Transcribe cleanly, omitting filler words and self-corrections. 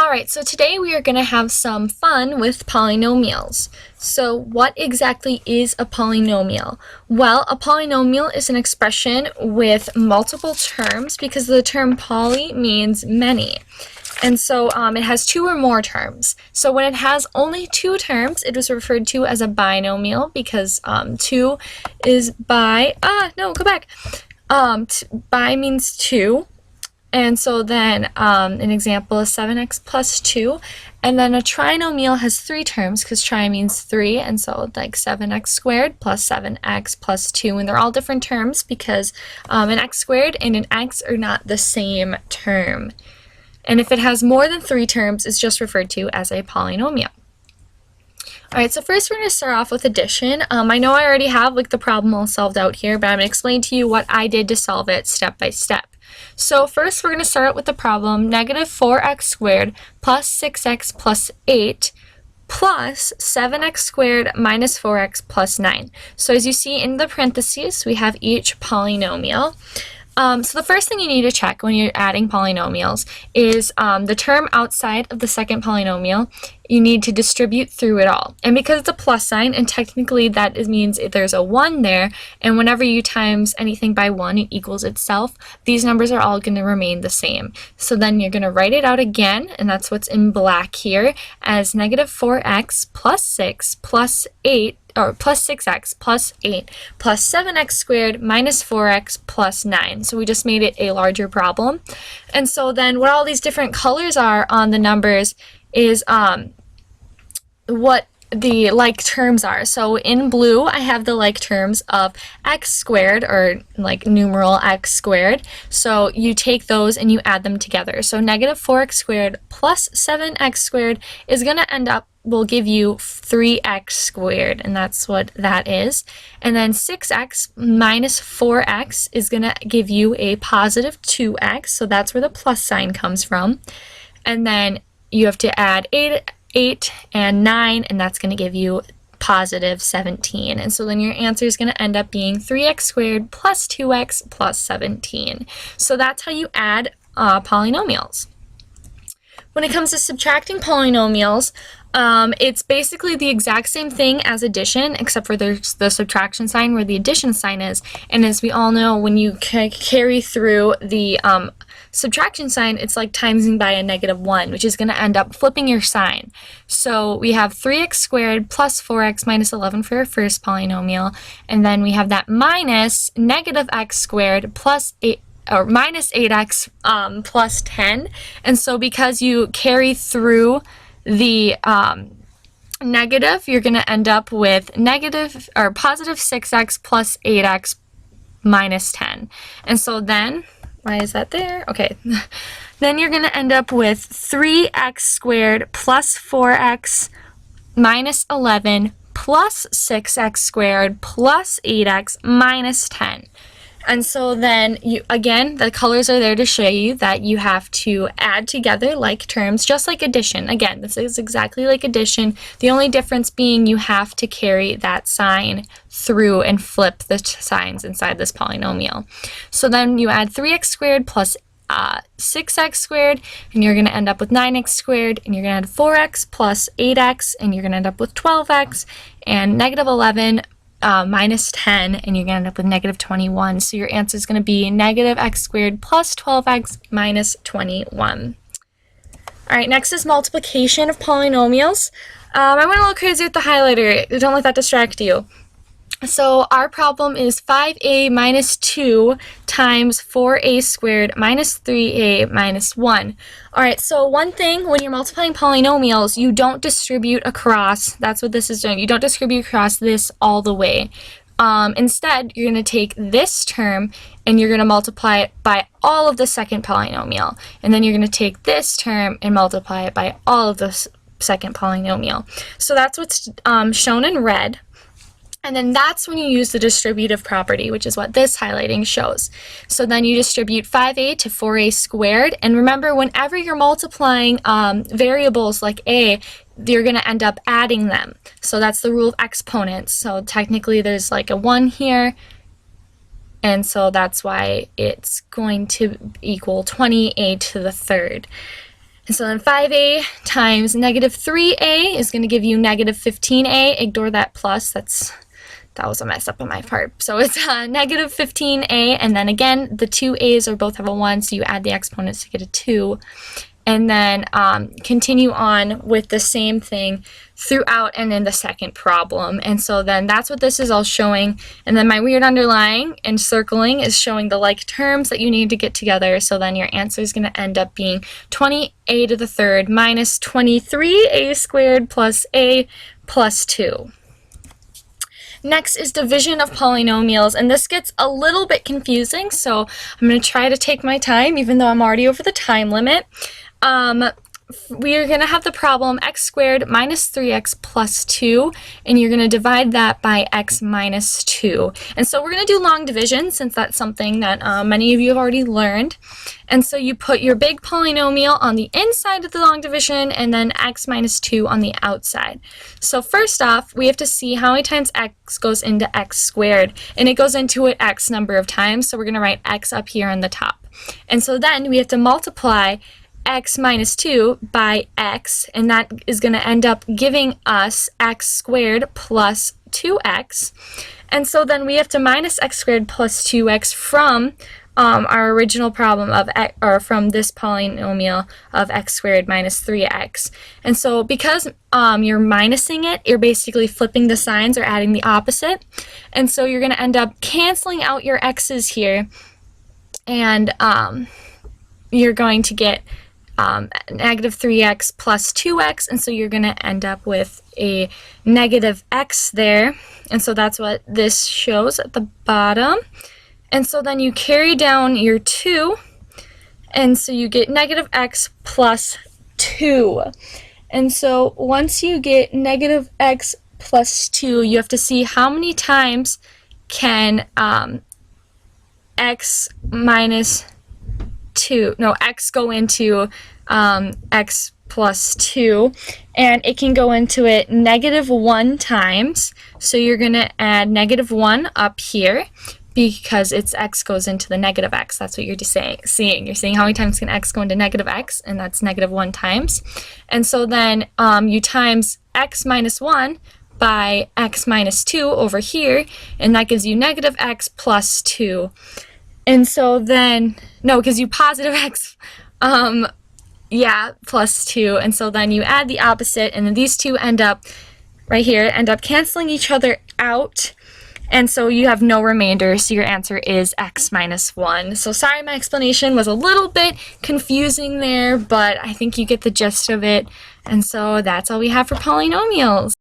Alright, so today we are going to have some fun with polynomials. So what exactly is a polynomial? Well, a polynomial is an expression with multiple terms because the term poly means many. And so it has two or more terms. So when it has only two terms, it is referred to as a binomial because two is bi. Bi means two. And so then an example is 7x plus 2. And then a trinomial has three terms because tri means 3. And so like 7x squared plus 7x plus 2. And they're all different terms because an x squared and an x are not the same term. And if it has more than three terms, it's just referred to as a polynomial. Alright, so first we're going to start off with addition. I know I already have the problem all solved out here, but I'm going to explain to you what I did to solve it step by step. So first we're going to start out with the problem negative 4x squared plus 6x plus 8 plus 7x squared minus 4x plus 9. So as you see in the parentheses, we have each polynomial. So the first thing you need to check when you're adding polynomials is the term outside of the second polynomial. You need to distribute through it all. And because it's a plus sign, and technically that means there's a 1 there, and whenever you times anything by 1, it equals itself, these numbers are all going to remain the same. So then you're going to write it out again, and that's what's in black here, as negative 4x plus 6 plus 8, or plus 6x plus 8 plus 7x squared minus 4x plus 9. So we just made it a larger problem. And so then what all these different colors are on the numbers is what the like terms are. So in blue, I have the like terms of x squared, or like numeral x squared. So you take those and you add them together. So negative 4x squared plus 7x squared is going to end up, will give you 3x squared, and that's what that is. And then 6x minus 4x is going to give you a positive 2x, so that's where the plus sign comes from. And then you have to add 8 and 9, and that's going to give you positive 17. And so then your answer is going to end up being 3x squared plus 2x plus 17. So that's how you add polynomials. When it comes to subtracting polynomials, it's basically the exact same thing as addition, except for there's the subtraction sign where the addition sign is. And as we all know, when you carry through the subtraction sign, it's like timesing by a negative 1, which is going to end up flipping your sign. So we have 3x squared plus 4x minus 11 for our first polynomial, and then we have that minus negative x squared plus 8, or minus 8x plus 10. And so because you carry through the negative, you're going to end up with negative or positive 6x plus 8x minus 10. And so then, why is that there? Okay. Then you're going to end up with 3x squared plus 4x minus 11 plus 6x squared plus 8x minus 10. And so then, again, the colors are there to show you that you have to add together like terms, just like addition. Again, this is exactly like addition. The only difference being you have to carry that sign through and flip the signs inside this polynomial. So then you add 3x squared plus 6x squared, and you're going to end up with 9x squared, and you're going to add 4x plus 8x, and you're going to end up with 12x, and negative 11 minus 10, and you're going to end up with negative 21. So your answer is going to be negative x squared plus 12x minus 21. Alright, next is multiplication of polynomials. I went a little crazy with the highlighter. Don't let that distract you. So our problem is 5a minus 2 times 4a squared minus 3a minus 1. Alright, so one thing when you're multiplying polynomials, you don't distribute across. That's what this is doing. You don't distribute across this all the way. Instead, you're going to take this term and you're going to multiply it by all of the second polynomial. And then you're going to take this term and multiply it by all of the second polynomial. So that's what's shown in red. And then that's when you use the distributive property, which is what this highlighting shows. So then you distribute 5a to 4a squared. And remember, whenever you're multiplying variables like a, you're going to end up adding them. So that's the rule of exponents. So technically there's like a 1 here. And so that's why it's going to equal 20a to the third. And so then 5a times negative 3a is going to give you negative 15a. Ignore that plus. That was a mess up on my part. So it's negative 15a, and then again, the two a's are both have a 1, so you add the exponents to get a 2. And then continue on with the same thing throughout and in the second problem. And so then that's what this is all showing. And then my weird underlying and circling is showing the like terms that you need to get together. So then your answer is going to end up being 20a to the third minus 23a squared plus a plus 2. Next is division of polynomials, and this gets a little bit confusing, so I'm going to try to take my time, even though I'm already over the time limit. We are going to have the problem x squared minus 3x plus 2, and you're going to divide that by x minus 2. And so we're going to do long division, since that's something that many of you have already learned. And so you put your big polynomial on the inside of the long division, and then x minus 2 on the outside. So first off, we have to see how many times x goes into x squared, and it goes into it x number of times, so we're going to write x up here on the top. And so then we have to multiply x minus 2 by x, and that is going to end up giving us x squared plus 2x. And so then we have to minus x squared plus 2x from our original problem of or from this polynomial of x squared minus 3x. And so because you're minusing it, you're basically flipping the signs or adding the opposite. And so you're going to end up canceling out your x's here, and you're going to get negative 3x plus 2x, and so you're going to end up with a negative x there, and so that's what this shows at the bottom. And so then you carry down your 2, and so you get negative x plus 2. And so once you get negative x plus 2, you have to see how many times can x minus 2, no, x go into x plus 2, and it can go into it negative 1 times, so you're going to add negative 1 up here because its x goes into the negative x. That's what you're just seeing. You're seeing how many times can x go into negative x, and that's negative 1 times. And so then you times x minus 1 by x minus 2 over here, and that gives you negative x plus 2. And so then, no, it gives you positive x, plus 2. And so then you add the opposite, and then these two end up, right here, end up canceling each other out. And so you have no remainder, so your answer is x minus 1. So sorry my explanation was a little bit confusing there, but I think you get the gist of it. And so that's all we have for polynomials.